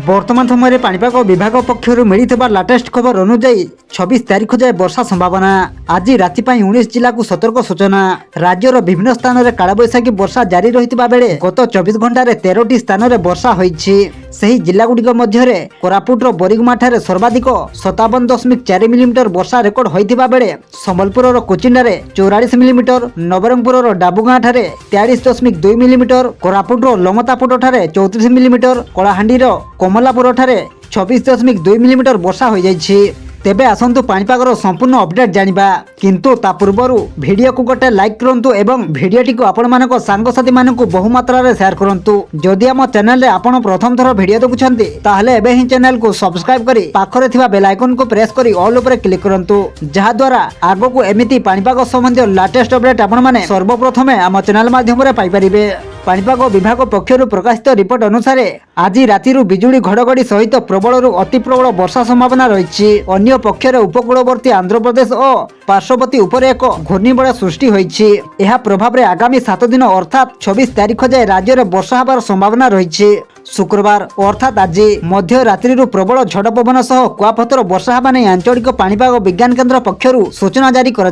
बर्तमान समय पाणीपाग विभाग पक्षर मिलता लाटेस्ट खबर अनुଯାयी 26 तारीख जाए वर्षा संभावना। आज राति 19 जिला को सतर्क सूचना। राज्यर विभिन्न स्थान में कालबैशाखी वर्षा जारी रही बेले गत 24 घंटे 13टी स्थान में वर्षा होईछि। सही जिलागुड़िक मध्य कोरापुटर बोरिगुमाठारे सर्वाधिक 57.4 मिलीमीटर वर्षा रेकर्ड होइथिबा बेले संबलपुर कोचिंडारे 44 मिलीमीटर, नवरंगपुर डाबुगाँठारे 43.2 मिलीमीटर, कोरापुटर लमतापुटठारे 34 मिलीमीटर, कलाहांडीर कमलापुर ठारे 26.2 मिलीमीटर वर्षा हो जाइछि। तेबे आसंतु पाणीपागर संपूर्ण अपडेट जानिबा, किंतु ता पूर्वरु वीडियो को गोटे लाइक करंतु एवं वीडियोटी को आपण मानको सांगसाथी मानको बहु मात्रा रे शेयर करंतु। जदि हम चैनल रे आपण प्रथम थर वीडियो देखुछंती ताहले एबे ही चैनल को सब्सक्राइब करी पाखरे थिबा बेल आइकन को प्रेस करी ऑल ऊपर क्लिक करंतु, जहा द्वारा आगो को एमिति पाणीपाग संबंधी लेटेस्ट अपडेट आपण माने सर्वप्रथमे हम चैनल माध्यम रे पाई परिबे। पाणीपाग विभाग पक्षर प्रकाशित रिपोर्ट अनुसार आज राति बिजुली घड़घड़ी सहित प्रबल अति प्रबल वर्षा संभावना रही। अन्य पक्षर उपकूलवर्ती आंध्र प्रदेश और पार्श्ववर्ती उपर एक घूर्णिबलय सृष्टि होईछि। यह प्रभाव में आगामी 7 दिन अर्थात 26 तारीख जाए राज्य में वर्षा होबार संभावना रही। शुक्रवार अर्थात आज मध्य रात्रि प्रबल झड़ पवन सह कुआपथर वर्षा होगा नहीं आंचलिक पाणीपाग विज्ञान केन्द्र पक्षर सूचना जारी कर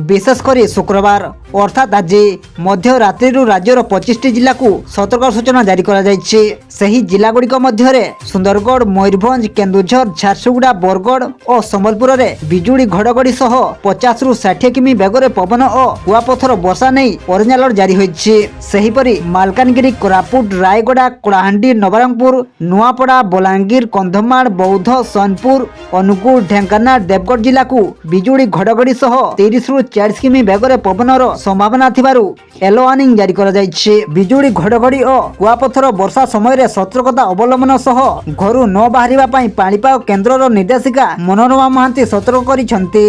विशेषकर शुक्रवार अर्थात आज मध्य रात्रि राज्यर 25टी जिला को सतर्क सूचना जारी कर जिलागुड़िक मध्य सुंदरगढ़, मयूरभंज, केन्दुझर, झारसुगुड़ा, बरगढ़ और संबलपुर में बिजुली घड़घड़ी सह 50 ରୁ 60 किमी बेगर पवन और कुआपथर वर्षा नहीं ऑरेंज अलर्ट जारी होईछि। मालकानगिरी, कोरापुट, रायगड़ा, कलाहांडी, नवरंगपुर, नुआपड़ा, बलांगीर, कंधमाल, बौद्ध, सोनपुर, अनुगुल, ढेंकानाल, देवगढ़ जिला को बिजुली घड़घड़ी सह 30 ରୁ 40 किमी बेगर पवनर संभावना थिबारु येलो वार्निंग जारी कर बिजुली घड़घड़ी और कुआपथर वर्षा समय सतर्कता अवलंबन सह घर न बाहरिबा पई पाणीपाग केन्द्रर निर्देशिका मनोरमा महांती सतर्क करिसंती।